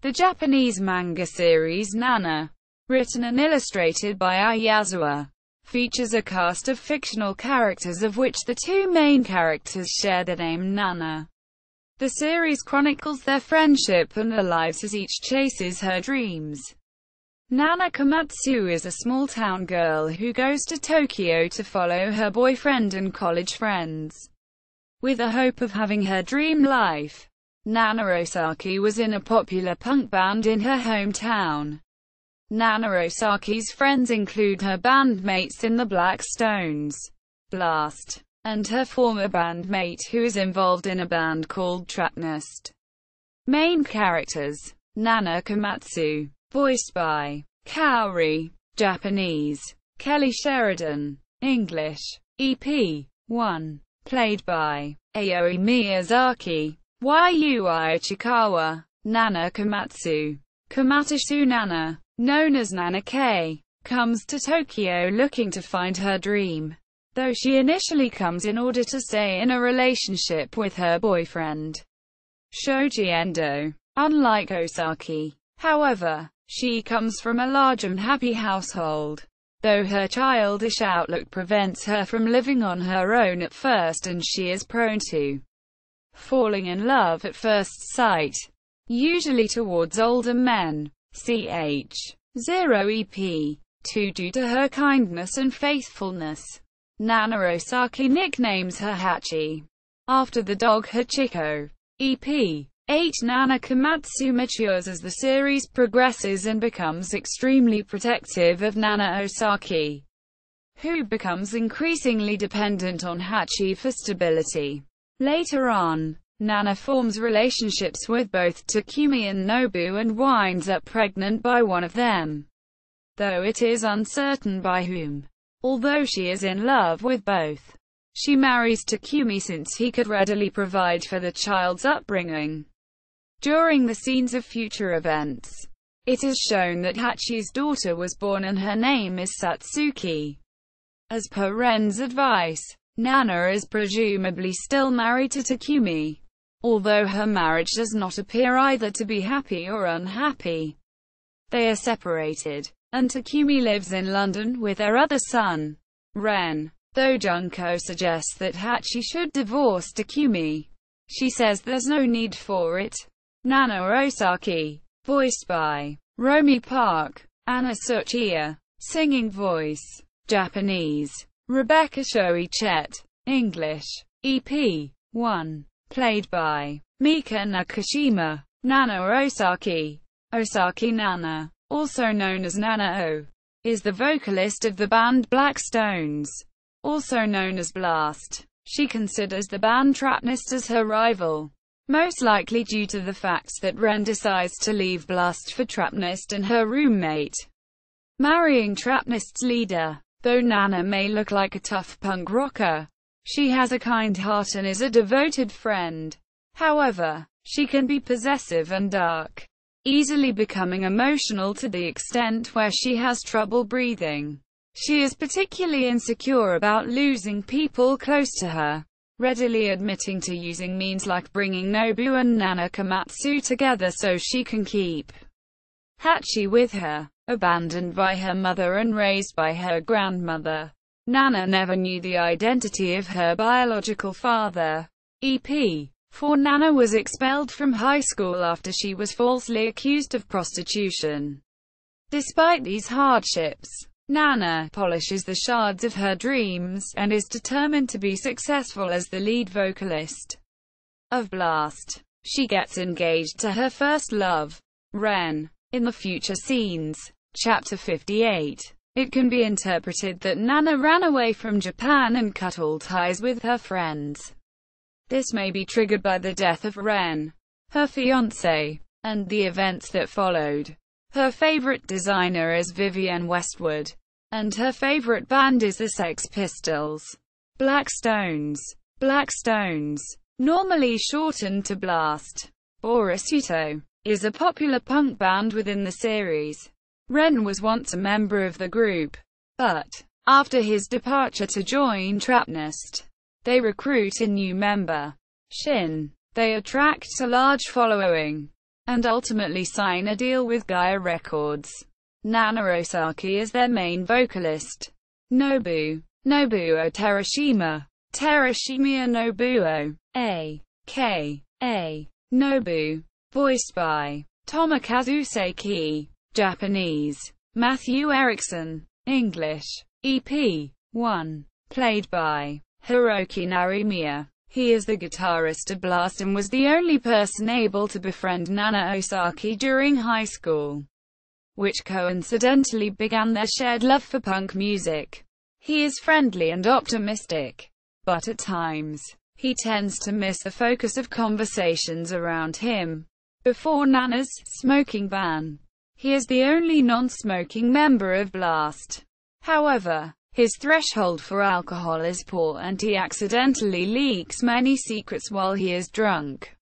The Japanese manga series Nana, written and illustrated by Ai Yazawa, features a cast of fictional characters of which the two main characters share the name Nana. The series chronicles their friendship and their lives as each chases her dreams. Nana Komatsu is a small-town girl who goes to Tokyo to follow her boyfriend and college friends, with the hope of having her dream life. Nana Osaki was in a popular punk band in her hometown. Nana Osaki's friends include her bandmates in the Black Stones, Blast, and her former bandmate who is involved in a band called Trapnest. Main characters: Nana Komatsu, voiced by Kaori, Japanese; Kelly Sheridan, English; EP 1, played by Aoi Miyazaki; Yui Ichikawa. Nana Komatsu. Komatsu Nana, known as Nana K, comes to Tokyo looking to find her dream, though she initially comes in order to stay in a relationship with her boyfriend, Shoji Endo. Unlike Osaki, however, she comes from a large and happy household, though her childish outlook prevents her from living on her own at first, and she is prone to falling in love at first sight, usually towards older men. Ch. 0 EP 2 due to her kindness and faithfulness. Nana Osaki nicknames her Hachi, after the dog Hachiko. EP 8 Nana Komatsu matures as the series progresses and becomes extremely protective of Nana Osaki, who becomes increasingly dependent on Hachi for stability. Later on, Nana forms relationships with both Takumi and Nobu and winds up pregnant by one of them, though it is uncertain by whom. Although she is in love with both, she marries Takumi since he could readily provide for the child's upbringing. During the scenes of future events, it is shown that Hachi's daughter was born and her name is Satsuki. As per Ren's advice, Nana is presumably still married to Takumi, although her marriage does not appear either to be happy or unhappy. They are separated, and Takumi lives in London with their other son, Ren. Though Junko suggests that Hachi should divorce Takumi, she says there's no need for it. Nana Osaki, voiced by Romy Park. Anna Tsuchiya, singing voice. Japanese: Rebecca Shoei Chet. English: EP 1, played by Mika Nakashima. Nana Osaki. Osaki Nana, also known as Nana O, is the vocalist of the band Black Stones, also known as Blast. She considers the band Trapnest as her rival, most likely due to the fact that Ren decides to leave Blast for Trapnest and her roommate, marrying Trapnest's leader. Though Nana may look like a tough punk rocker, she has a kind heart and is a devoted friend. However, she can be possessive and dark, easily becoming emotional to the extent where she has trouble breathing. She is particularly insecure about losing people close to her, readily admitting to using means like bringing Nobu and Nana Komatsu together so she can keep Hachi with her. Abandoned by her mother and raised by her grandmother, Nana never knew the identity of her biological father. EP 4 Nana was expelled from high school after she was falsely accused of prostitution. Despite these hardships, Nana polishes the shards of her dreams, and is determined to be successful as the lead vocalist of Blast. She gets engaged to her first love, Ren. In the future scenes, Chapter 58, it can be interpreted that Nana ran away from Japan and cut all ties with her friends. This may be triggered by the death of Ren, her fiancé, and the events that followed. Her favorite designer is Vivienne Westwood, and her favorite band is the Sex Pistols. Black Stones. Black Stones, normally shortened to Blast, or Asuto, is a popular punk band within the series. Ren was once a member of the group, but after his departure to join Trapnest, they recruit a new member, Shin. They attract a large following, and ultimately sign a deal with Gaia Records. Nana Osaki is their main vocalist. Nobuo Terashima Nobuo, a.k.a. Nobu, voiced by Tomokazu Seki, Japanese, Matthew Erickson, English, EP 1, played by Hiroki Narimiya. He is the guitarist of Blast and was the only person able to befriend Nana Osaki during high school, which coincidentally began their shared love for punk music. He is friendly and optimistic, but at times, he tends to miss the focus of conversations around him. Before Nana's smoking ban, he is the only non-smoking member of Blast. However, his threshold for alcohol is poor and he accidentally leaks many secrets while he is drunk.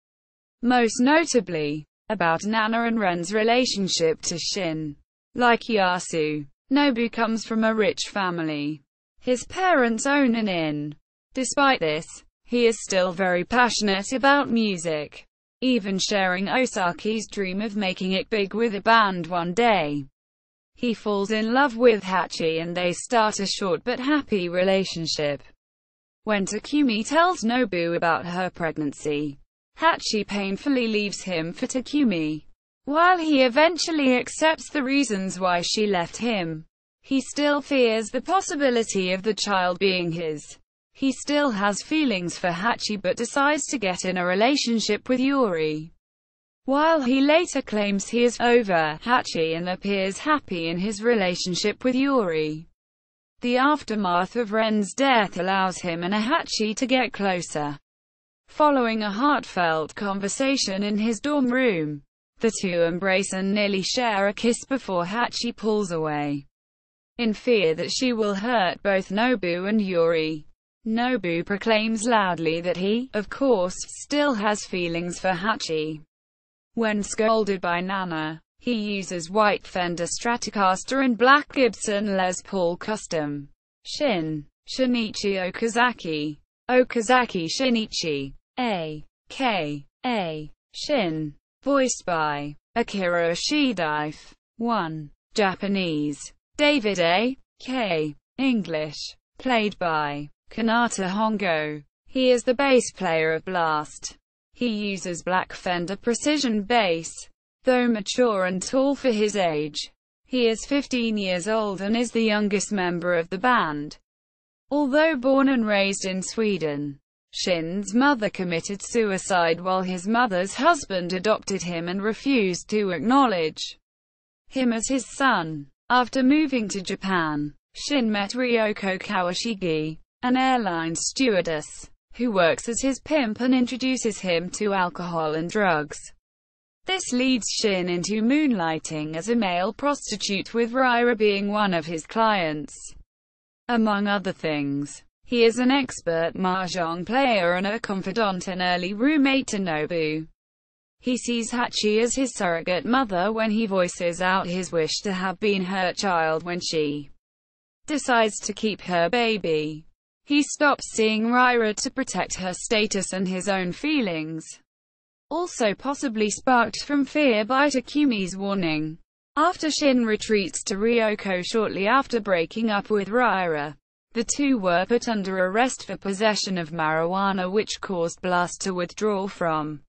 Most notably, about Nana and Ren's relationship to Shin. Like Yasu, Nobu comes from a rich family. His parents own an inn. Despite this, he is still very passionate about music, even sharing Osaki's dream of making it big with a band one day. He falls in love with Hachi and they start a short but happy relationship. When Takumi tells Nobu about her pregnancy, Hachi painfully leaves him for Takumi. While he eventually accepts the reasons why she left him, he still fears the possibility of the child being his. He still has feelings for Hachi but decides to get in a relationship with Yuri. While he later claims he is over Hachi and appears happy in his relationship with Yuri, the aftermath of Ren's death allows him and Hachi to get closer. Following a heartfelt conversation in his dorm room, the two embrace and nearly share a kiss before Hachi pulls away, in fear that she will hurt both Nobu and Yuri. Nobu proclaims loudly that he, of course, still has feelings for Hachi. When scolded by Nana, he uses white Fender Stratocaster and black Gibson Les Paul Custom. Shinichi Okazaki Shinichi, a.k.a. Shin, voiced by Akira Ishidai. 1. Japanese, David A.K. English, played by Kanata Hongo. He is the bass player of Blast. He uses black Fender Precision bass. Though mature and tall for his age, he is 15 years old and is the youngest member of the band. Although born and raised in Sweden, Shin's mother committed suicide while his mother's husband adopted him and refused to acknowledge him as his son. After moving to Japan, Shin met Ryoko Kawashigi, an airline stewardess, who works as his pimp and introduces him to alcohol and drugs. This leads Shin into moonlighting as a male prostitute, with Ryra being one of his clients. Among other things, he is an expert mahjong player and a confidant and early roommate to Nobu. He sees Hachi as his surrogate mother when he voices out his wish to have been her child when she decides to keep her baby. He stops seeing Ryra to protect her status and his own feelings, also possibly sparked from fear by Takumi's warning. After Shin retreats to Ryoko shortly after breaking up with Ryra, the two were put under arrest for possession of marijuana, which caused Blast to withdraw from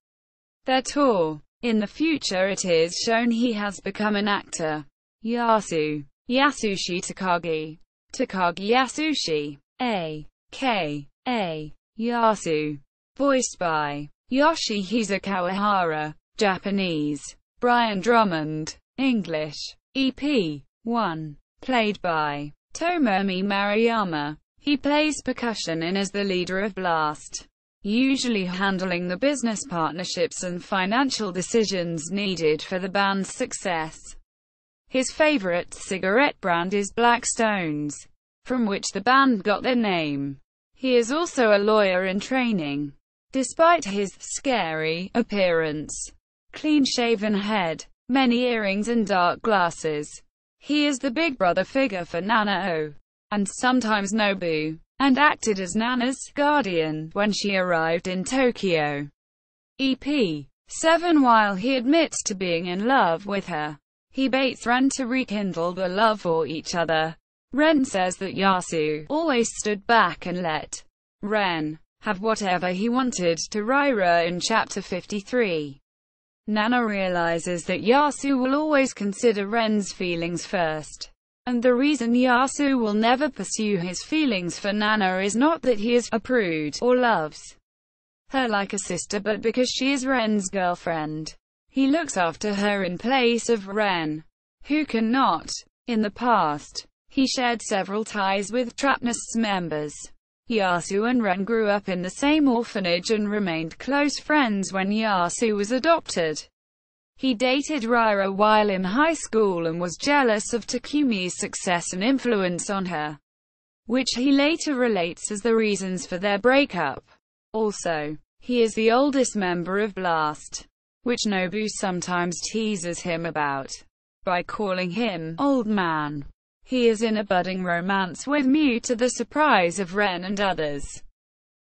their tour. In the future it is shown he has become an actor. Yasushi Takagi Yasushi, a.k.a. Yasu, voiced by Yoshihisa Kawahara. Japanese, Brian Drummond. English, EP 1, played by Tomomi Maruyama. He plays percussion and is the leader of Blast, usually handling the business partnerships and financial decisions needed for the band's success. His favorite cigarette brand is Black Stones, from which the band got their name. He is also a lawyer in training. Despite his scary appearance, clean-shaven head, many earrings and dark glasses, he is the big brother figure for Nana and sometimes Nobu, and acted as Nana's guardian when she arrived in Tokyo. EP 7. While he admits to being in love with her, he baits Ren to rekindle the love for each other. Ren says that Yasu always stood back and let Ren have whatever he wanted to Raira in chapter 53. Nana realizes that Yasu will always consider Ren's feelings first, and the reason Yasu will never pursue his feelings for Nana is not that he is a prude or loves her like a sister, but because she is Ren's girlfriend. He looks after her in place of Ren, who cannot. In the past, he shared several ties with Trapnest's members. Yasu and Ren grew up in the same orphanage and remained close friends when Yasu was adopted. He dated Raira while in high school and was jealous of Takumi's success and influence on her, which he later relates as the reasons for their breakup. Also, he is the oldest member of Blast, which Nobu sometimes teases him about by calling him old man. He is in a budding romance with Miu, to the surprise of Ren and others,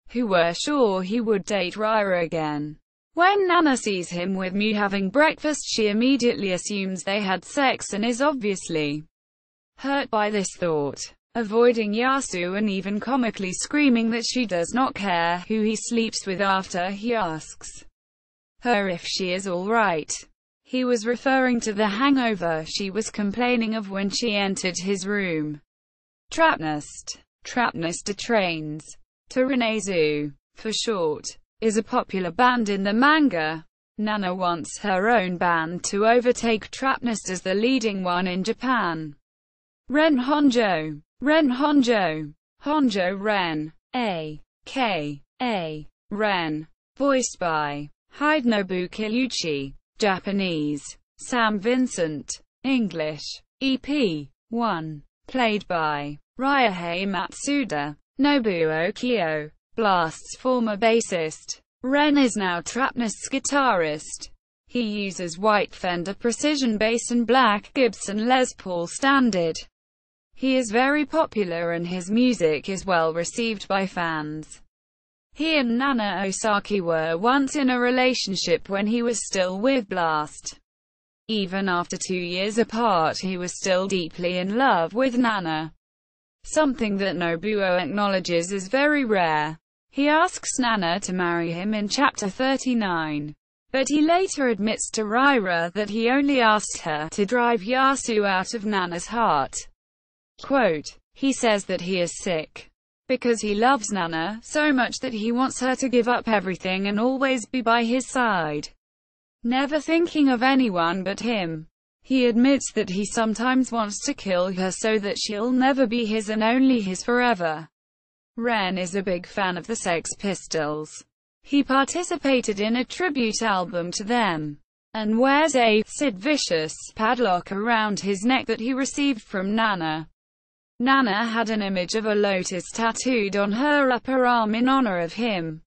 who were sure he would date Raira again. When Nana sees him with Miu having breakfast, she immediately assumes they had sex and is obviously hurt by this thought, avoiding Yasu and even comically screaming that she does not care who he sleeps with after he asks her if she is all right. He was referring to the hangover she was complaining of when she entered his room. Trapnest. Trapnest trains to Renezu, for short, is a popular band in the manga. Nana wants her own band to overtake Trapnest as the leading one in Japan. Ren Honjo. Ren Honjo. Honjo Ren. A.K.A. Ren. Voiced by Hidenobu Kiyuchi. Japanese, Sam Vincent. English, EP. 1. Played by Ryuhei Matsuda. Nobuo Kyo. Blast's former bassist. Ren is now Trapnest's guitarist. He uses white Fender Precision bass and black Gibson Les Paul Standard. He is very popular and his music is well received by fans. He and Nana Osaki were once in a relationship when he was still with Blast. Even after 2 years apart, he was still deeply in love with Nana, something that Nobuo acknowledges is very rare. He asks Nana to marry him in chapter 39, but he later admits to Raira that he only asked her to drive Yasu out of Nana's heart. Quote, he says that he is sick because he loves Nana so much that he wants her to give up everything and always be by his side, never thinking of anyone but him. He admits that he sometimes wants to kill her so that she'll never be his and only his forever. Ren is a big fan of the Sex Pistols. He participated in a tribute album to them, and wears a Sid Vicious padlock around his neck that he received from Nana. Nana had an image of a lotus tattooed on her upper arm in honor of him.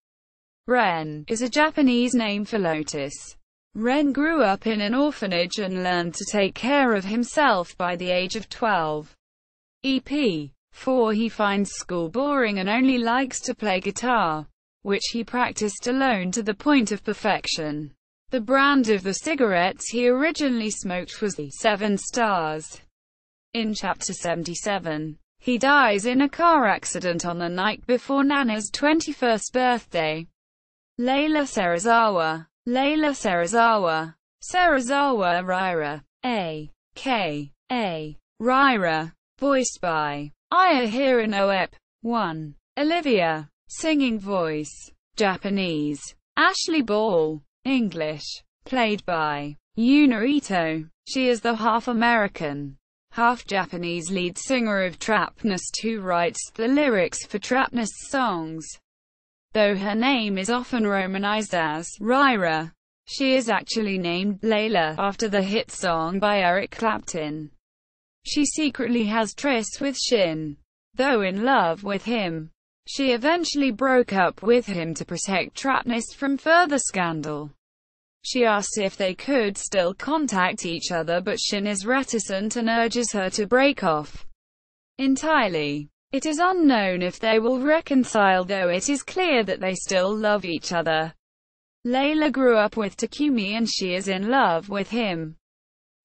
Ren is a Japanese name for lotus. Ren grew up in an orphanage and learned to take care of himself by the age of 12. EP. 4. He finds school boring and only likes to play guitar, which he practiced alone to the point of perfection. The brand of the cigarettes he originally smoked was the 7 Stars. In chapter 77, he dies in a car accident on the night before Nana's 21st birthday. Layla Serizawa. Layla Serizawa. Serizawa Raira. A.K.A. Raira. Voiced by Aya Hiranoep. 1. Olivia. Singing voice. Japanese. Ashley Ball. English. Played by Yuna Ito. She is the half-American, half-Japanese lead singer of Trapnest who writes the lyrics for Trapnest's songs. Though her name is often romanized as Raira, she is actually named Layla after the hit song by Eric Clapton. She secretly has trysts with Shin. Though in love with him, she eventually broke up with him to protect Trapnest from further scandal. She asks if they could still contact each other, but Shin is reticent and urges her to break off entirely. It is unknown if they will reconcile, though it is clear that they still love each other. Layla grew up with Takumi and she is in love with him.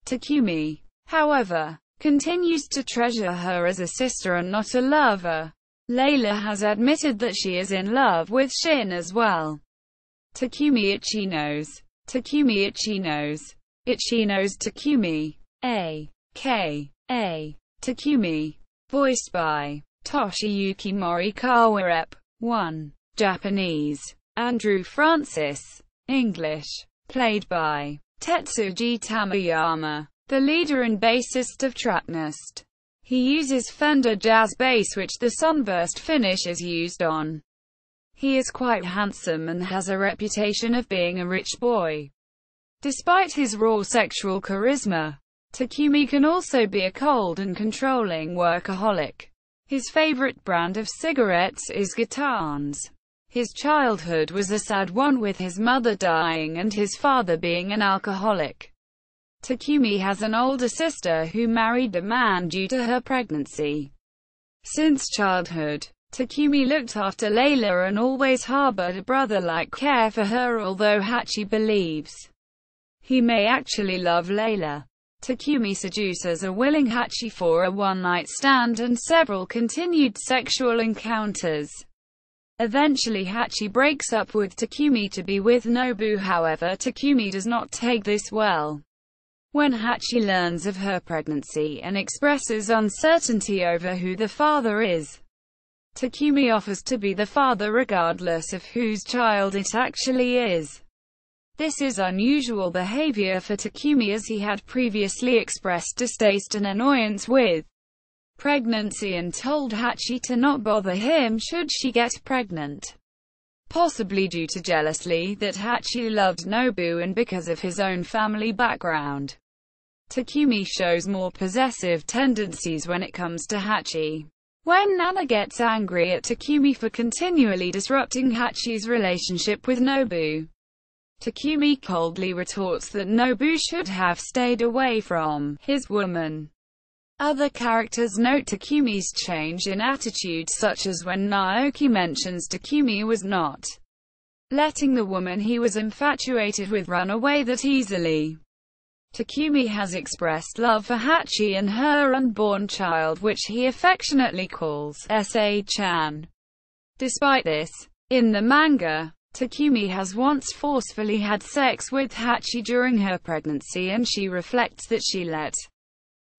Takumi, however, continues to treasure her as a sister and not a lover. Layla has admitted that she is in love with Shin as well. Takumi Ichinos. Takumi Ichinos. Ichinos Takumi. A.K.A. Takumi. Voiced by Toshiyuki Morikawa. Rep. 1. Japanese. Andrew Francis. English. Played by Tetsuji Tamayama, the leader and bassist of Trapnest. He uses Fender jazz bass which the sunburst finish is used on. He is quite handsome and has a reputation of being a rich boy. Despite his raw sexual charisma, Takumi can also be a cold and controlling workaholic. His favorite brand of cigarettes is Gitans. His childhood was a sad one with his mother dying and his father being an alcoholic. Takumi has an older sister who married the man due to her pregnancy. Since childhood, Takumi looked after Layla and always harbored a brother-like care for her, although Hachi believes he may actually love Layla. Takumi seduces a willing Hachi for a one-night stand and several continued sexual encounters. Eventually Hachi breaks up with Takumi to be with Nobu, however Takumi does not take this well. When Hachi learns of her pregnancy and expresses uncertainty over who the father is, Takumi offers to be the father regardless of whose child it actually is. This is unusual behavior for Takumi, as he had previously expressed distaste and annoyance with pregnancy and told Hachi to not bother him should she get pregnant. Possibly due to jealousy that Hachi loved Nobu and because of his own family background, Takumi shows more possessive tendencies when it comes to Hachi. When Nana gets angry at Takumi for continually disrupting Hachi's relationship with Nobu, Takumi coldly retorts that Nobu should have stayed away from his woman. Other characters note Takumi's change in attitude, such as when Naoki mentions Takumi was not letting the woman he was infatuated with run away that easily. Takumi has expressed love for Hachi and her unborn child, which he affectionately calls Sa-chan. Despite this, in the manga, Takumi has once forcefully had sex with Hachi during her pregnancy, and she reflects that she let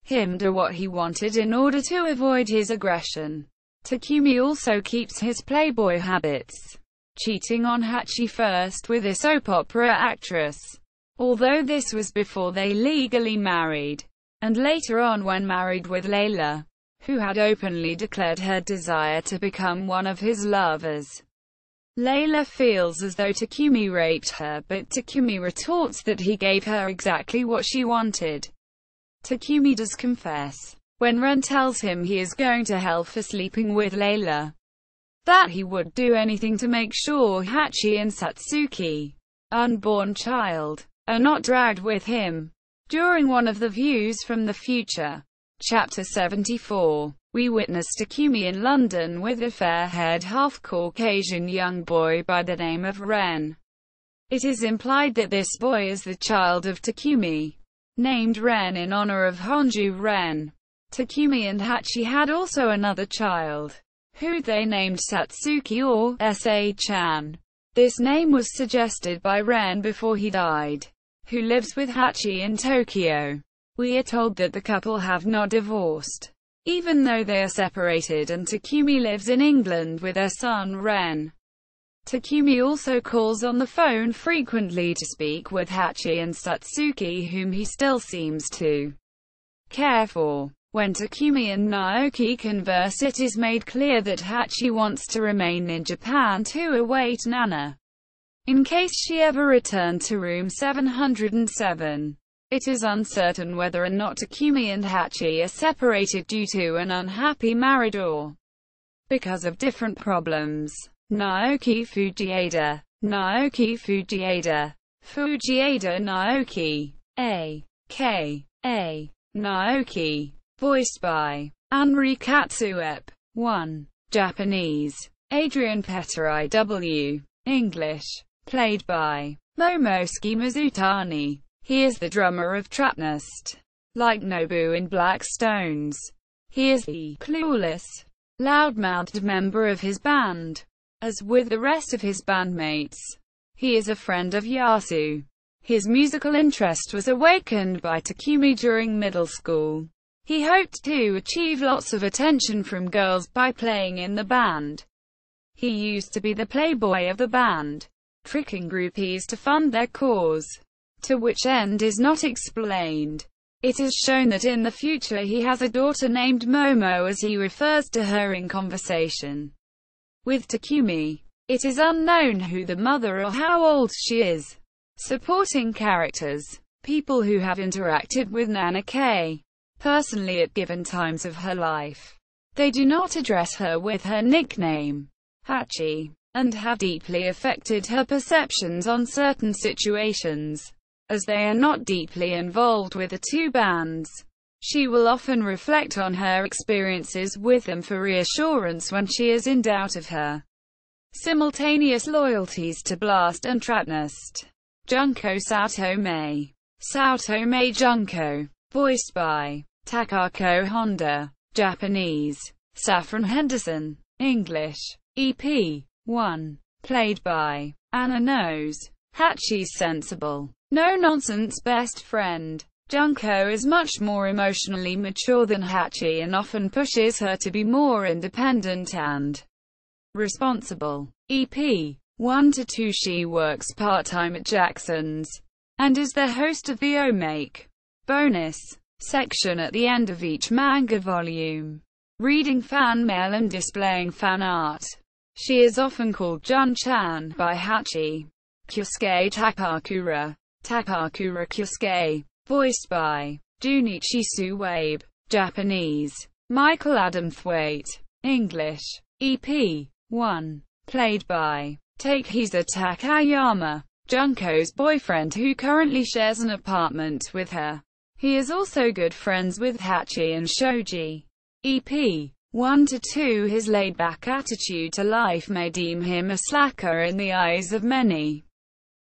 him do what he wanted in order to avoid his aggression. Takumi also keeps his playboy habits, cheating on Hachi first with a soap opera actress, although this was before they legally married, and later on when married with Layla, who had openly declared her desire to become one of his lovers. Layla feels as though Takumi raped her, but Takumi retorts that he gave her exactly what she wanted. Takumi does confess, when Ren tells him he is going to hell for sleeping with Layla, that he would do anything to make sure Hachi and Satsuki, unborn child, are not dragged with him. During one of the Views from the Future, Chapter 74, we witness Takumi in London with a fair-haired half-Caucasian young boy by the name of Ren. It is implied that this boy is the child of Takumi, named Ren in honor of Honju Ren. Takumi and Hachi had also another child, who they named Satsuki or Sa-chan. This name was suggested by Ren before he died, who lives with Hachi in Tokyo. We are told that the couple have not divorced, even though they are separated, and Takumi lives in England with their son Ren. Takumi also calls on the phone frequently to speak with Hachi and Satsuki, whom he still seems to care for. When Takumi and Naoki converse, it is made clear that Hachi wants to remain in Japan to await Nana, in case she ever returned to room 707. It is uncertain whether or not Takumi and Hachi are separated due to an unhappy marriage or because of different problems. Naoki Fujieda. Naoki Fujieda. Fujieda Naoki. A.K.A. Naoki. Voiced by Anri Katsuep. 1. Japanese. Adrian Petter IW. English. played by Momosuke Mizutani. He is the drummer of Trapnest. Like Nobu in Black Stones, he is the clueless, loudmouthed member of his band. As with the rest of his bandmates, he is a friend of Yasu. His musical interest was awakened by Takumi during middle school. He hoped to achieve lots of attention from girls by playing in the band. He used to be the playboy of the band, tricking groupies to fund their cause, to which end is not explained. It is shown that in the future he has a daughter named Momo, as he refers to her in conversation with Takumi. It is unknown who the mother or how old she is. Supporting characters. People who have interacted with Nana K personally at given times of her life. They do not address her with her nickname, Hachi, and have deeply affected her perceptions on certain situations. As they are not deeply involved with the two bands, she will often reflect on her experiences with them for reassurance when she is in doubt of her simultaneous loyalties to Blast and Trapnest. Junko Saotome. Saotome Junko. Voiced by Takako Honda. Japanese. Saffron Henderson. English. EP. 1. Played by Anna Knows. Hachi's sensible, no-nonsense best friend. Junko is much more emotionally mature than Hachi and often pushes her to be more independent and responsible. EP 1-2. She works part-time at Jackson's and is the host of the Omake bonus section at the end of each manga volume, reading fan mail and displaying fan art. She is often called Jun-chan by Hachi. Kyosuke Takakura. Takakura Kyosuke. Voiced by Junichi Suwabe. Japanese. Michael Adam Thwaite. English. EP 1. Played by Takehisa Takayama. Junko's boyfriend who currently shares an apartment with her. He is also good friends with Hachi and Shoji. EP 1-2. His laid-back attitude to life may deem him a slacker in the eyes of many,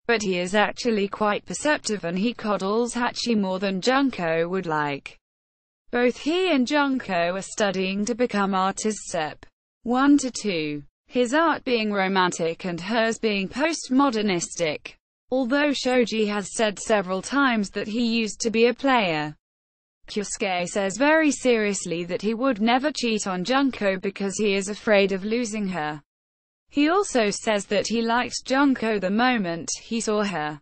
but he is actually quite perceptive and he coddles Hachi more than Junko would like. Both he and Junko are studying to become artists. EP 1-2. His art being romantic and hers being postmodernistic. Although Shoji has said several times that he used to be a player, Kyosuke says very seriously that he would never cheat on Junko because he is afraid of losing her. He also says that he liked Junko the moment he saw her.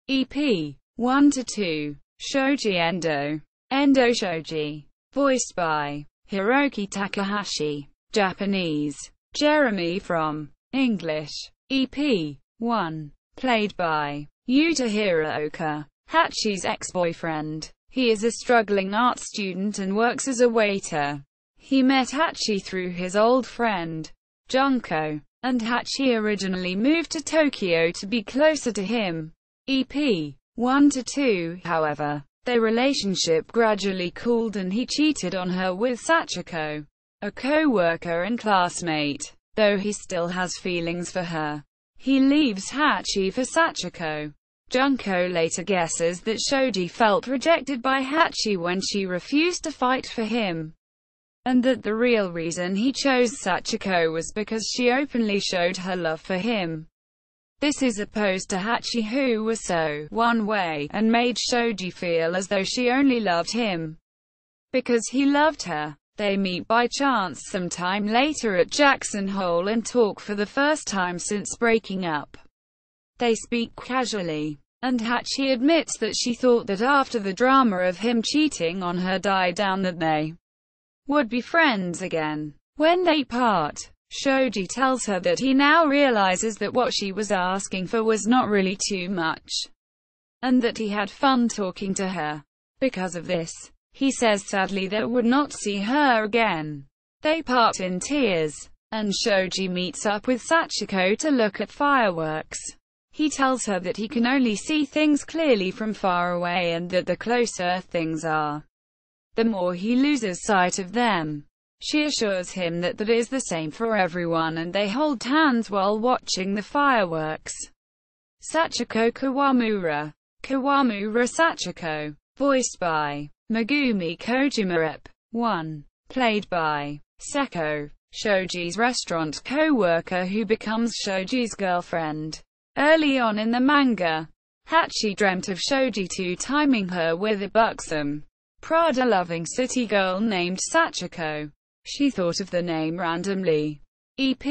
EP 1-2. Shoji Endo. Endo Shoji. Voiced by Hiroki Takahashi. Japanese. Jeremy from. English. EP 1. Played by Yuta Hiraoka. Hachi's ex-boyfriend. He is a struggling art student and works as a waiter. He met Hachi through his old friend, Junko, and Hachi originally moved to Tokyo to be closer to him. EP 1-2. However, their relationship gradually cooled and he cheated on her with Sachiko, a co-worker and classmate. Though he still has feelings for her, he leaves Hachi for Sachiko. Junko later guesses that Shoji felt rejected by Hachi when she refused to fight for him, and that the real reason he chose Sachiko was because she openly showed her love for him. This is opposed to Hachi, who was so one-way, and made Shoji feel as though she only loved him because he loved her. They meet by chance sometime later at Jackson Hole and talk for the first time since breaking up. They speak casually, and Hachi admits that she thought that after the drama of him cheating on her died down that they would be friends again. When they part, Shoji tells her that he now realizes that what she was asking for was not really too much, and that he had fun talking to her. Because of this, he says sadly that would not see her again. They part in tears, and Shoji meets up with Sachiko to look at fireworks. He tells her that he can only see things clearly from far away and that the closer things are, the more he loses sight of them. She assures him that that is the same for everyone and they hold hands while watching the fireworks. Sachiko Kawamura. Kawamura Sachiko. Voiced by Megumi Kojima. Rep. 1. Played by Seko, Shoji's restaurant co-worker who becomes Shoji's girlfriend. Early on in the manga, Hachi dreamt of Shoji two-timing her with a buxom, Prada-loving city girl named Sachiko. She thought of the name randomly. EP.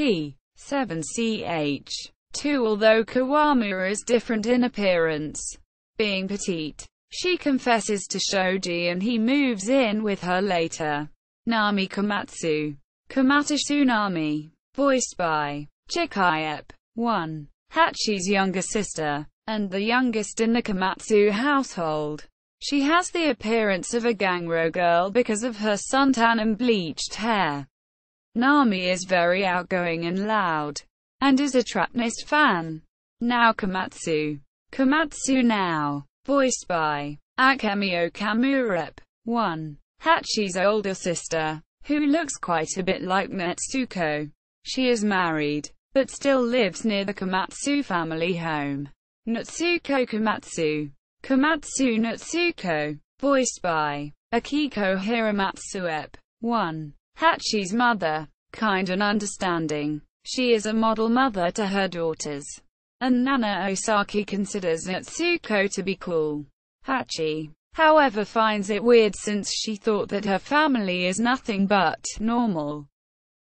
7ch. 2. Although Kawamura is different in appearance, being petite, she confesses to Shoji and he moves in with her later. Nami Komatsu. Komatsu Nami. Voiced by Chikai. 1. Hachi's younger sister, and the youngest in the Komatsu household. She has the appearance of a gangro girl because of her suntan and bleached hair. Nami is very outgoing and loud, and is a Trapnest fan. Now Komatsu. Komatsu Now. Voiced by Akemi Okamura. 1. Hachi's older sister, who looks quite a bit like Natsuko. She is married, but still lives near the Komatsu family home. Natsuko Komatsu. Komatsu Natsuko. Voiced by Akiko Hiramatsu. 1. Hachi's mother. Kind and understanding. She is a model mother to her daughters. And Nana Osaki considers Natsuko to be cool. Hachi, however, finds it weird since she thought that her family is nothing but normal.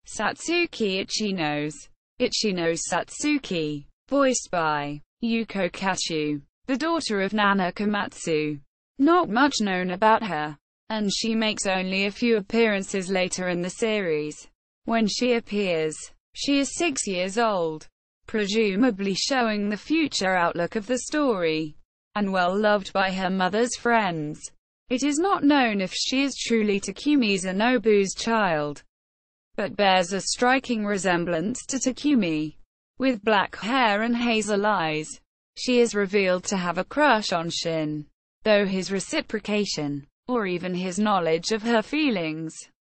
Satsuki Ichinos Satsuki. Voiced by Yuko Kashu, the daughter of Nana Komatsu. Not much known about her, and she makes only a few appearances later in the series. When she appears, she is 6 years old, presumably showing the future outlook of the story, and well loved by her mother's friends. It is not known if she is truly Takumi Zanobu's child, but bears a striking resemblance to Takumi. With black hair and hazel eyes, she is revealed to have a crush on Shin, though his reciprocation, or even his knowledge of her feelings,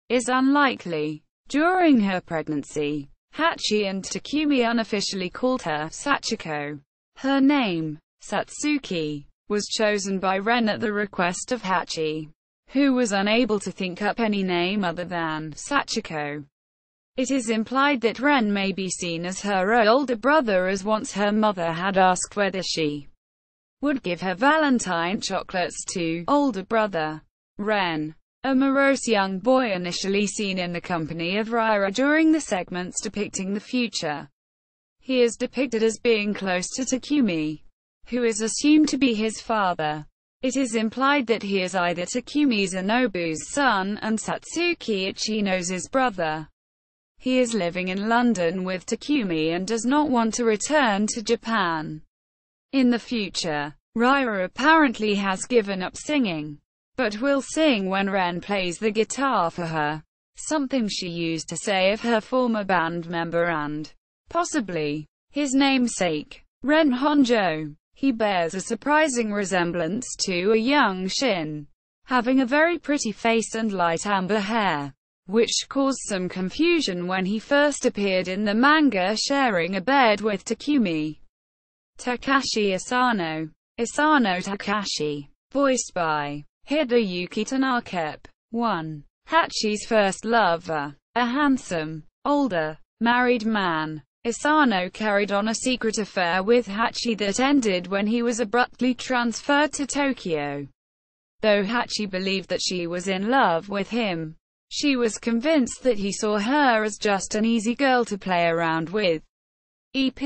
is unlikely. During her pregnancy, Hachi and Takumi unofficially called her Sachiko. Her name, Satsuki, was chosen by Ren at the request of Hachi, who was unable to think up any name other than Sachiko. It is implied that Ren may be seen as her older brother, as once her mother had asked whether she would give her Valentine chocolates to older brother Ren, a morose young boy initially seen in the company of Raira during the segments depicting the future. He is depicted as being close to Takumi, who is assumed to be his father. It is implied that he is either Takumi Zanobu's son and Satsuki Ichinos' brother. He is living in London with Takumi and does not want to return to Japan. In the future, Raira apparently has given up singing, but will sing when Ren plays the guitar for her, something she used to say of her former band member and, possibly, his namesake, Ren Honjo. He bears a surprising resemblance to a young Shin, having a very pretty face and light amber hair, which caused some confusion when he first appeared in the manga sharing a bed with Takumi. Takashi Asano. Asano Takashi. Voiced by Hideyuki Tanaka. 1. Hachi's first lover. A handsome, older, married man, Asano carried on a secret affair with Hachi that ended when he was abruptly transferred to Tokyo. Though Hachi believed that she was in love with him, she was convinced that he saw her as just an easy girl to play around with. EP.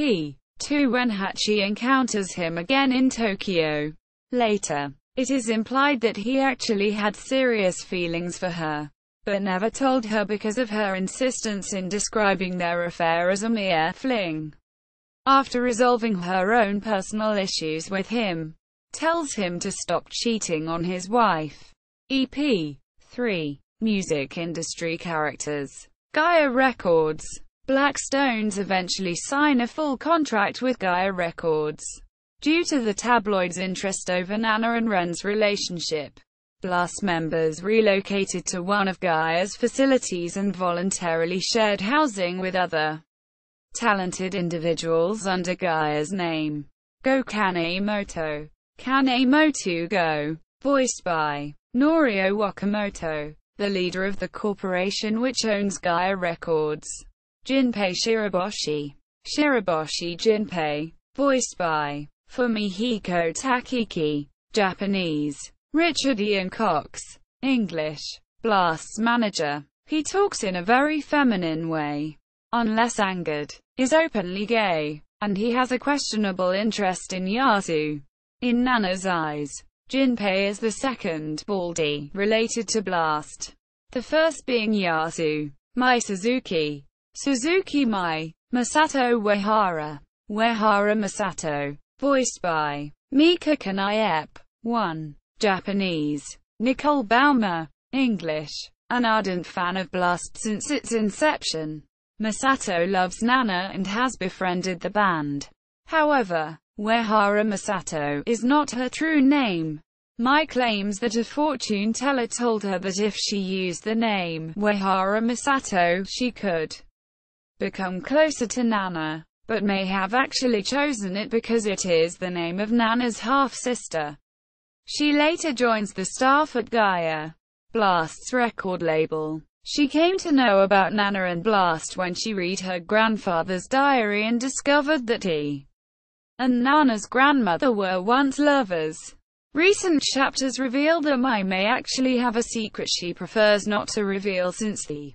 2. When Hachi encounters him again in Tokyo later, it is implied that he actually had serious feelings for her, but never told her because of her insistence in describing their affair as a mere fling. After resolving her own personal issues with him, tells him to stop cheating on his wife. EP. 3. Music industry characters. Gaia Records. Black Stones eventually sign a full contract with Gaia Records. Due to the tabloid's interest over Nana and Ren's relationship, Blast members relocated to one of Gaia's facilities and voluntarily shared housing with other talented individuals under Gaia's name. Go Kanemoto. Kanemoto Go. Voiced by Norio Wakamoto, the leader of the corporation which owns Gaia Records. Jinpei Shiraboshi. Shiraboshi Jinpei. Voiced by Fumihiko Takiki. Japanese. Richard Ian Cox. English. Blast's manager. He talks in a very feminine way. Unless angered. Is openly gay. And he has a questionable interest in Yasu. In Nana's eyes, Jinpei is the second baldy related to Blast. The first being Yasu. Mai Suzuki. Suzuki Mai. Masato Uehara. Uehara Masato. Voiced by Mika Kanayep. 1. Japanese. Nicole Baumer. English. An ardent fan of Blast since its inception. Masato loves Nana and has befriended the band. However, Uehara Masato is not her true name. Mai claims that a fortune teller told her that if she used the name Uehara Masato, she could become closer to Nana, but may have actually chosen it because it is the name of Nana's half-sister. She later joins the staff at Gaia, Blast's record label. She came to know about Nana and Blast when she read her grandfather's diary and discovered that he and Nana's grandmother were once lovers. Recent chapters reveal that Mai may actually have a secret she prefers not to reveal since the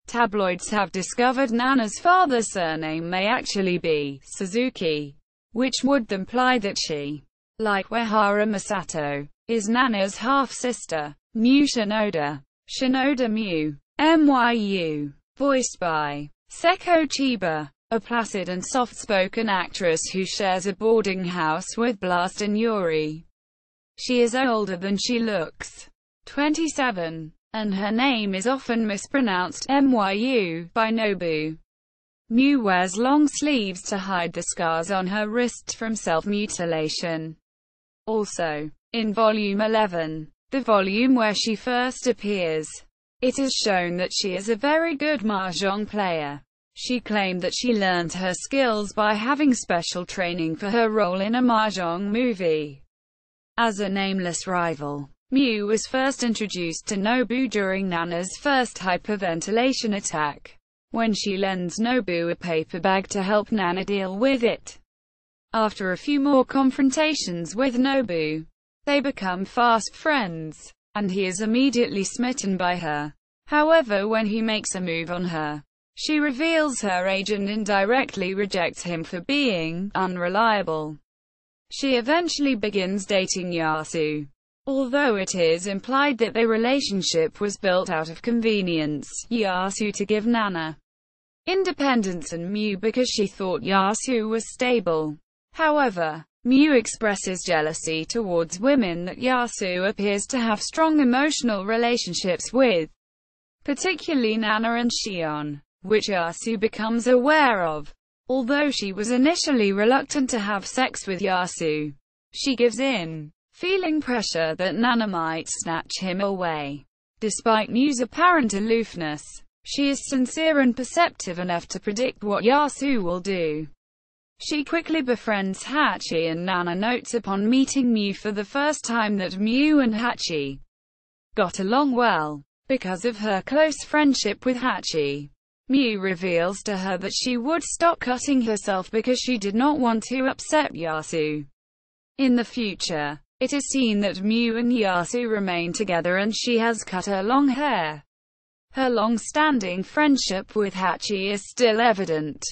tabloids have discovered Nana's father's surname may actually be Suzuki, which would imply that she, like Uehara Masato, is Nana's half-sister. Miu Shinoda. Shinoda Miu. MYU. Voiced by Seko Chiba, a placid and soft-spoken actress who shares a boarding house with Blast and Yuri. She is older than she looks, 27, and her name is often mispronounced MYU by Nobu. Miu wears long sleeves to hide the scars on her wrists from self-mutilation. Also, in Volume 11, the volume where she first appears, it is shown that she is a very good mahjong player. She claimed that she learned her skills by having special training for her role in a mahjong movie. As a nameless rival, Miu was first introduced to Nobu during Nana's first hyperventilation attack, when she lends Nobu a paper bag to help Nana deal with it. After a few more confrontations with Nobu, they become fast friends, and he is immediately smitten by her. However, when he makes a move on her, she reveals her age and indirectly rejects him for being unreliable. She eventually begins dating Yasu, although it is implied that their relationship was built out of convenience. Yasu to give Nana independence and Miu because she thought Yasu was stable. However, Miu expresses jealousy towards women that Yasu appears to have strong emotional relationships with, particularly Nana and Shion, which Yasu becomes aware of. Although she was initially reluctant to have sex with Yasu, she gives in, feeling pressure that Nana might snatch him away. Despite Miu's apparent aloofness, she is sincere and perceptive enough to predict what Yasu will do. She quickly befriends Hachi, and Nana notes upon meeting Miu for the first time that Miu and Hachi got along well. Because of her close friendship with Hachi, Miu reveals to her that she would stop cutting herself because she did not want to upset Yasu. In the future, it is seen that Miu and Yasu remain together and she has cut her long hair. Her long-standing friendship with Hachi is still evident.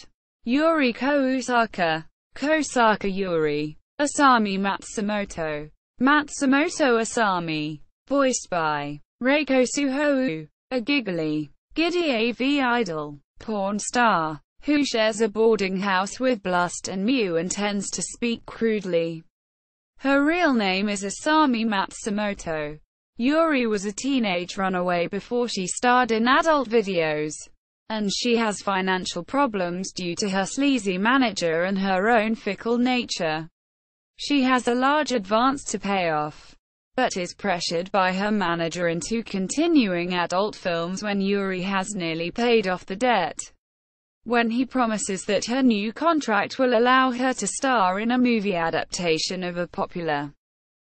Yuri Kosaka. Kosaka Yuri. Asami Matsumoto. Matsumoto Asami. Voiced by Reiko Suhou. A giggly, giddy AV idol, porn star, who shares a boarding house with Blast and Miu and tends to speak crudely. Her real name is Asami Matsumoto. Yuri was a teenage runaway before she starred in adult videos, and she has financial problems due to her sleazy manager and her own fickle nature. She has a large advance to pay off, but is pressured by her manager into continuing adult films when Yuri has nearly paid off the debt. when he promises that her new contract will allow her to star in a movie adaptation of a popular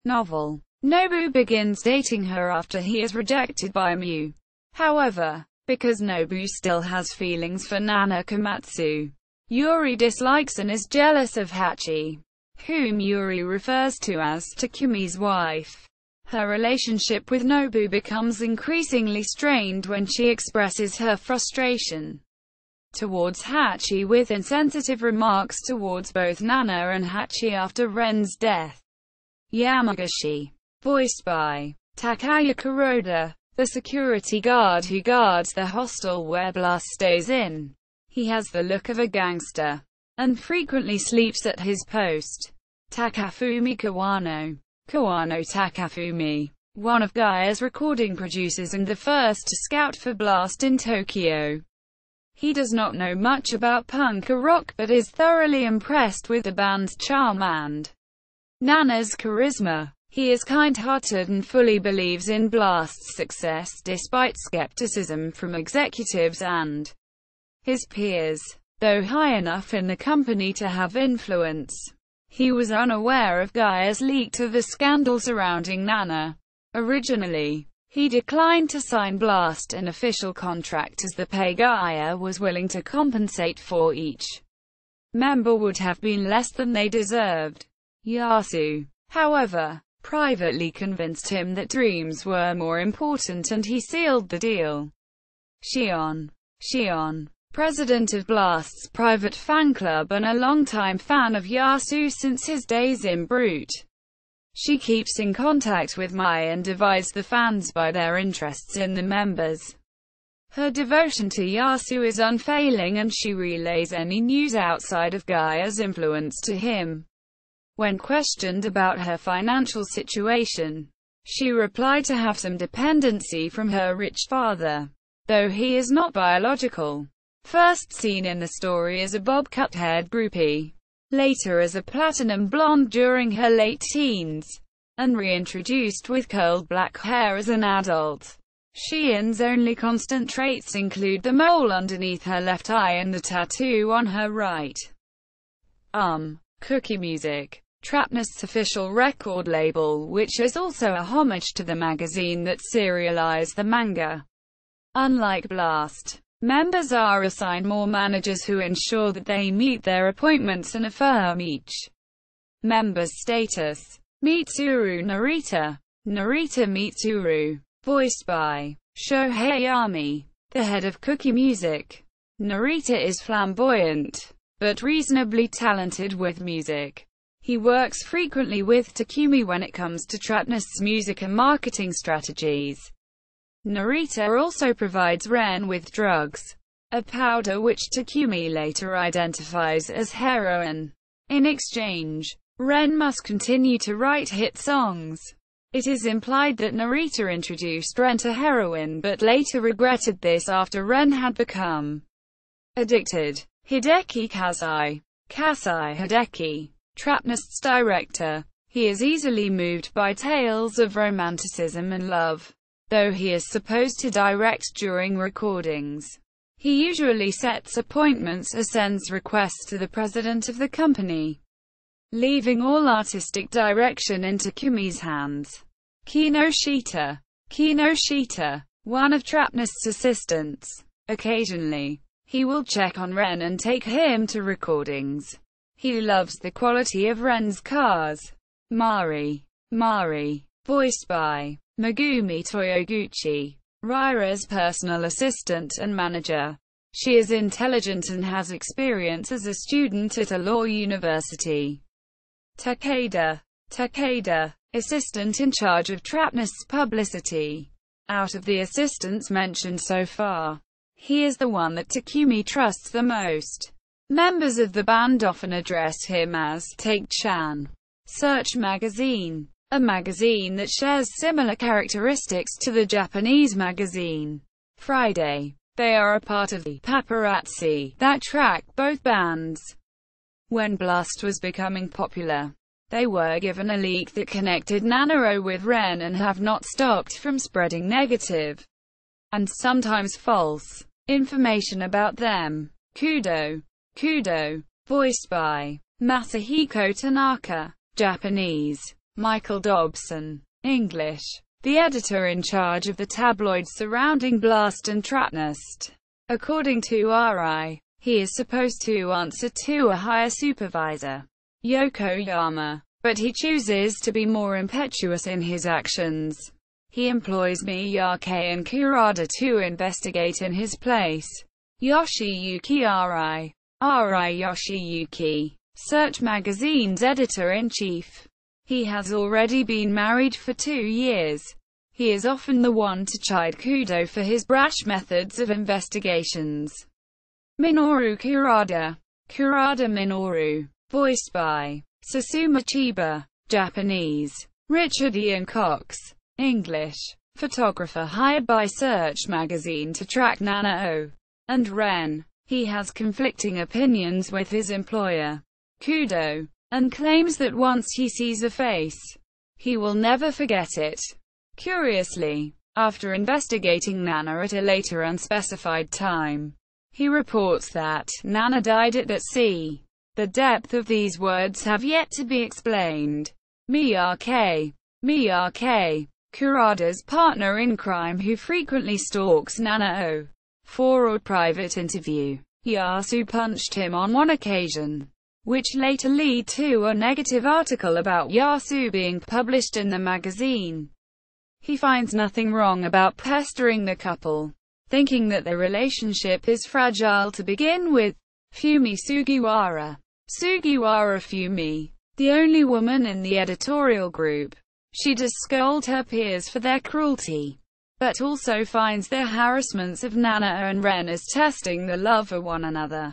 novel. Nobu begins dating her after he is rejected by Miu. However, because Nobu still has feelings for Nana Komatsu, Yuri dislikes and is jealous of Hachi, whom Yuri refers to as Takumi's wife. Her relationship with Nobu becomes increasingly strained when she expresses her frustration towards Hachi with insensitive remarks towards both Nana and Hachi after Ren's death. Yamagishi, voiced by Takaya Kuroda, the security guard who guards the hostel where Blast stays in. He has the look of a gangster, and frequently sleeps at his post. Takafumi Kawano. Kawano Takafumi, one of Gaia's recording producers and the first to scout for Blast in Tokyo. He does not know much about punk or rock but is thoroughly impressed with the band's charm and Nana's charisma. He is kind-hearted and fully believes in Blast's success despite skepticism from executives and his peers. Though high enough in the company to have influence, he was unaware of Gaia's leak to the scandal surrounding Nana. Originally, he declined to sign Blast an official contract as the pay Gaia was willing to compensate for each member would have been less than they deserved. Yasu, however, privately convinced him that dreams were more important and he sealed the deal. Shion, president of Blast's private fan club and a longtime fan of Yasu since his days in Brute. She keeps in contact with Mai and divides the fans by their interests in the members. Her devotion to Yasu is unfailing and she relays any news outside of Gaia's influence to him. When questioned about her financial situation, she replied to have some dependency from her rich father, though he is not biological. First seen in the story as a bob-cut-haired groupie, later as a platinum blonde during her late teens, and reintroduced with curled black hair as an adult. Shion's only constant traits include the mole underneath her left eye and the tattoo on her right arm. Cookie Music, Trapnest's official record label, which is also a homage to the magazine that serialized the manga. Unlike Blast, members are assigned more managers who ensure that they meet their appointments and affirm each member's status. Mitsuru Narita. Narita Mitsuru, voiced by Shohei Yami, the head of Cookie Music. Narita is flamboyant, but reasonably talented with music. He works frequently with Takumi when it comes to Trapnest's music and marketing strategies. Narita also provides Ren with drugs, a powder which Takumi later identifies as heroin. In exchange, Ren must continue to write hit songs. It is implied that Narita introduced Ren to heroin but later regretted this after Ren had become addicted. Hideki Kasai. Kasai Hideki, Trapnest's director. He is easily moved by tales of romanticism and love. Though he is supposed to direct during recordings, he usually sets appointments or sends requests to the president of the company, leaving all artistic direction in Takumi's hands. Kinoshita. Kinoshita, one of Trapnest's assistants. Occasionally, he will check on Ren and take him to recordings. He loves the quality of Ren's cars. Mari, voiced by Megumi Toyoguchi, Raira's personal assistant and manager. She is intelligent and has experience as a student at a law university. Takeda, assistant in charge of Trapnest's publicity. Out of the assistants mentioned so far, he is the one that Takumi trusts the most. Members of the band often address him as Take-chan. Search Magazine, a magazine that shares similar characteristics to the Japanese magazine Friday. They are a part of the paparazzi that track both bands. When Blast was becoming popular, they were given a leak that connected Nanaro with Ren and have not stopped from spreading negative, and sometimes false, information about them. Kudo. Kudo. Voiced by Masahiko Tanaka. Japanese. Michael Dobson. English. The editor in charge of the tabloids surrounding Blast and Trapnest. According to RI, he is supposed to answer to a higher supervisor, Yokoyama, but he chooses to be more impetuous in his actions. He employs Miyake and Kurada to investigate in his place. Yoshiyuki Ri. Ri Yoshiyuki, Search Magazine's editor-in-chief. He has already been married for 2 years. He is often the one to chide Kudo for his brash methods of investigations. Minoru Kurada. Kurada Minoru. Voiced by Sasuma Chiba. Japanese. Richard Ian Cox. English. Photographer hired by Search Magazine to track Nanao and Ren. He has conflicting opinions with his employer, Kudo, and claims that once he sees a face, he will never forget it. Curiously, after investigating Nana at a later unspecified time, he reports that Nana died at sea. The depth of these words have yet to be explained. Miyake. Miyake, Kurada's partner in crime who frequently stalks Nanao. For a private interview, Yasu punched him on one occasion, which later led to a negative article about Yasu being published in the magazine. He finds nothing wrong about pestering the couple, thinking that their relationship is fragile to begin with. Fumi Sugiwara. Sugiwara Fumi, the only woman in the editorial group. She does scold her peers for their cruelty, but also finds their harassments of Nana and Ren as testing the love for one another.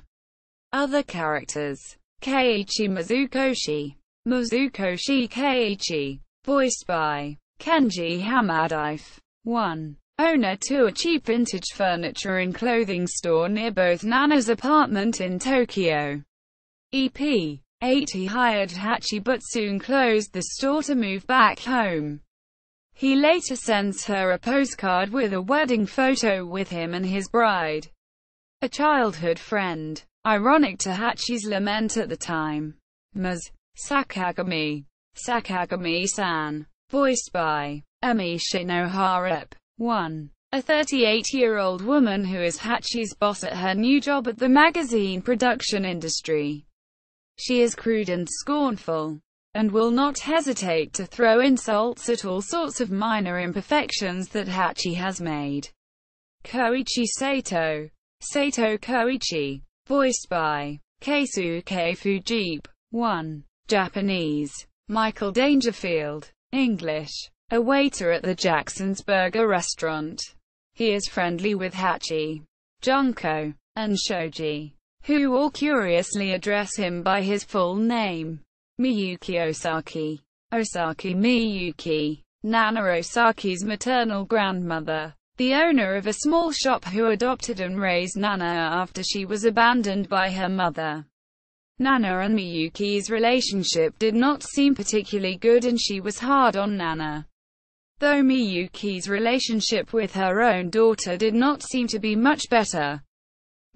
Other characters. Keiichi Mizukoshi. Mizukoshi Keiichi. Voiced by Kenji Hamadife. 1. Owner to a cheap vintage furniture and clothing store near both Nana's apartment in Tokyo. EP. 8. He hired Hachi but soon closed the store to move back home. He later sends her a postcard with a wedding photo with him and his bride, a childhood friend. Ironic to Hachi's lament at the time. Ms. Sakagami. Sakagami-san. Voiced by Emi Shinohara. 1. A 38-year-old woman who is Hachi's boss at her new job at the magazine production industry. She is crude and scornful, and will not hesitate to throw insults at all sorts of minor imperfections that Hachi has made. Koichi Sato. Sato Koichi. Voiced by Keisuke Fujip. 1. Japanese. Michael Dangerfield. English. A waiter at the Jackson's Burger restaurant. He is friendly with Hachi, Junko, and Shoji, who all curiously address him by his full name. Miyuki Osaki. Osaki Miyuki. Nana Osaki's maternal grandmother, the owner of a small shop who adopted and raised Nana after she was abandoned by her mother. Nana and Miyuki's relationship did not seem particularly good and she was hard on Nana, though Miyuki's relationship with her own daughter did not seem to be much better.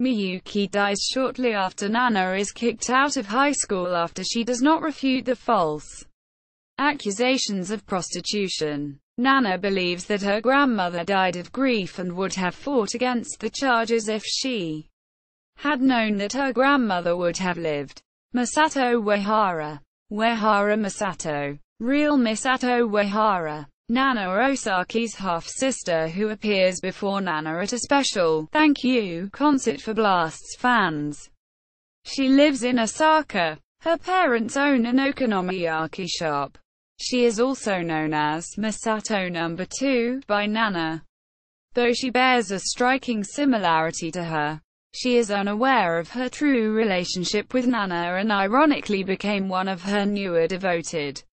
Miyuki dies shortly after Nana is kicked out of high school after she does not refute the false accusations of prostitution. Nana believes that her grandmother died of grief and would have fought against the charges if she had known that her grandmother would have lived. Masato Uehara. Uehara Masato. Real Misato Uehara. Nana Osaki's half-sister who appears before Nana at a special thank you concert for Blast's fans. She lives in Osaka. Her parents own an okonomiyaki shop. She is also known as Masato No. 2 by Nana, though she bears a striking similarity to her. She is unaware of her true relationship with Nana and ironically became one of her newer devoted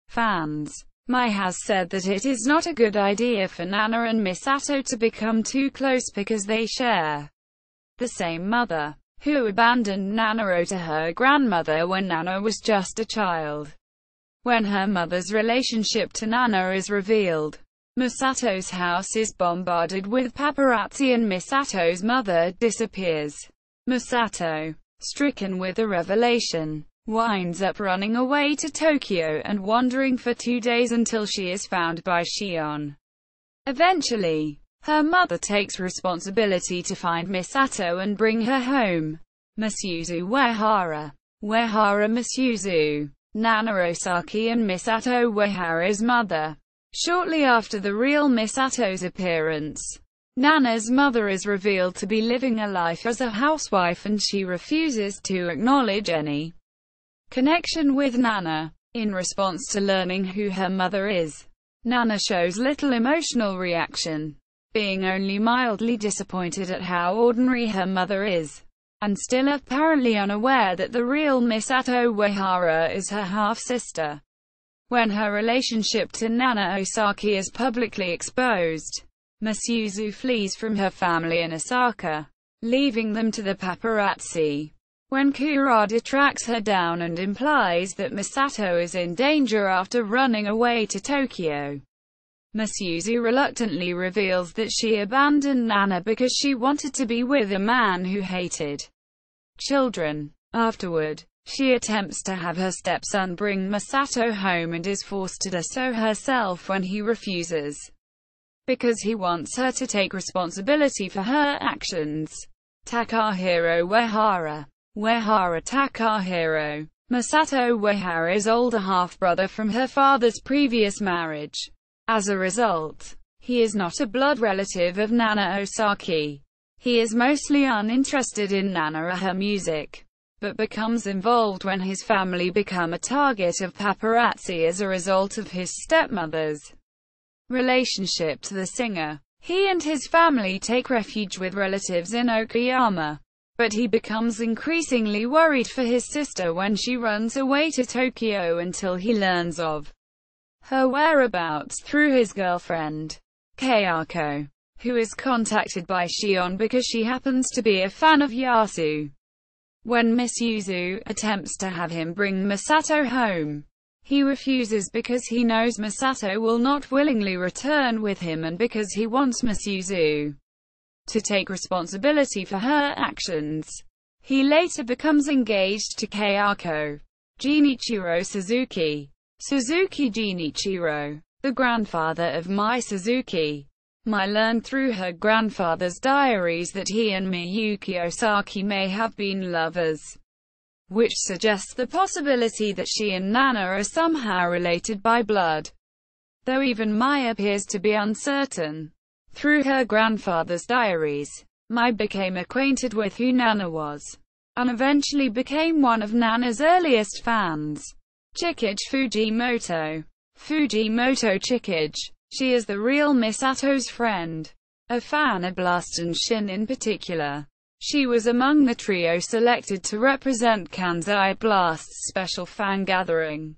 fans. Mai has said that it is not a good idea for Nana and Misato to become too close because they share the same mother, who abandoned Nana to her grandmother when Nana was just a child. When her mother's relationship to Nana is revealed, Misato's house is bombarded with paparazzi and Misato's mother disappears. Masato, stricken with the revelation, winds up running away to Tokyo and wandering for 2 days until she is found by Shion. Eventually, her mother takes responsibility to find Misato and bring her home. Masuzu Uehara. Uehara Masuzu. Nana Osaki and Misato Uehara's mother. Shortly after the real Misato's appearance, Nana's mother is revealed to be living a life as a housewife, and she refuses to acknowledge any connection with Nana. In response to learning who her mother is, Nana shows little emotional reaction, being only mildly disappointed at how ordinary her mother is, and still apparently unaware that the real Misato Uehara is her half-sister. When her relationship to Nana Osaki is publicly exposed, Masuzu flees from her family in Osaka, leaving them to the paparazzi. When Kurada tracks her down and implies that Misato is in danger after running away to Tokyo, Masuzu reluctantly reveals that she abandoned Nana because she wanted to be with a man who hated children. Afterward, she attempts to have her stepson bring Misato home and is forced to do so herself when he refuses, because he wants her to take responsibility for her actions. Takahiro Uehara. Uehara Takahiro. Misato Uehara's older half-brother from her father's previous marriage. As a result, he is not a blood relative of Nana Osaki. He is mostly uninterested in Nana or her music, but becomes involved when his family become a target of paparazzi as a result of his stepmother's relationship to the singer. He and his family take refuge with relatives in Okayama, but he becomes increasingly worried for his sister when she runs away to Tokyo until he learns of her whereabouts through his girlfriend, Kayako, who is contacted by Shion because she happens to be a fan of Yasu. When Masuzu attempts to have him bring Misato home, he refuses because he knows Misato will not willingly return with him and because he wants Masuzu to take responsibility for her actions. He later becomes engaged to Kayako. Jinichiro Suzuki. Suzuki Jinichiro, the grandfather of Mai Suzuki. Mai learned through her grandfather's diaries that he and Miyuki Osaki may have been lovers, which suggests the possibility that she and Nana are somehow related by blood, though even Mai appears to be uncertain. Through her grandfather's diaries, Mai became acquainted with who Nana was, and eventually became one of Nana's earliest fans. Chikage Fujimoto. Fujimoto Chikage. She is the real Misato's friend, a fan of Blast and Shin in particular. She was among the trio selected to represent Kansai Blast's special fan gathering.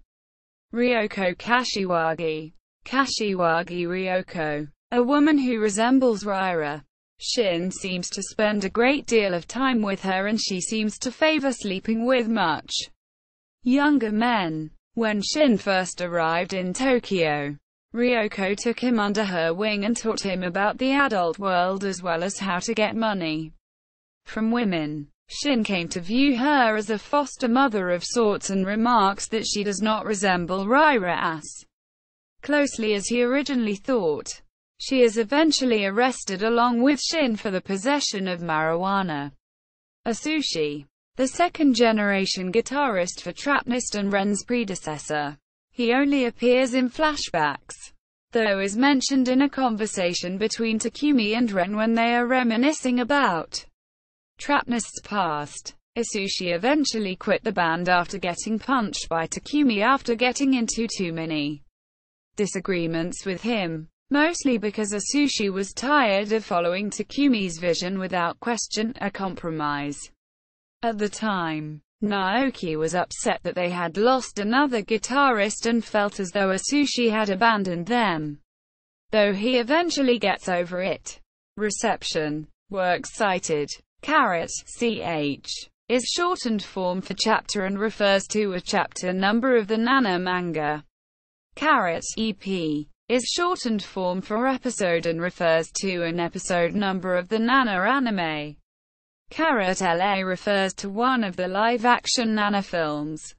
Ryoko Kashiwagi. Kashiwagi Ryoko. A woman who resembles Ryra. Shin seems to spend a great deal of time with her and she seems to favor sleeping with much younger men. When Shin first arrived in Tokyo, Ryoko took him under her wing and taught him about the adult world as well as how to get money from women. Shin came to view her as a foster mother of sorts and remarks that she does not resemble Ryra as closely as he originally thought. She is eventually arrested along with Shin for the possession of marijuana. Asushi, the second-generation guitarist for Trapnest and Ren's predecessor. He only appears in flashbacks, though is mentioned in a conversation between Takumi and Ren when they are reminiscing about Trapnest's past. Asushi eventually quit the band after getting punched by Takumi after getting into too many disagreements with him, mostly because Asushi was tired of following Takumi's vision without question, a compromise. At the time, Naoki was upset that they had lost another guitarist and felt as though Asushi had abandoned them, though he eventually gets over it. Reception. Works cited. ch is shortened form for chapter and refers to a chapter number of the Nana manga. EP is shortened form for episode and refers to an episode number of the Nana anime. LA refers to one of the live-action Nana films.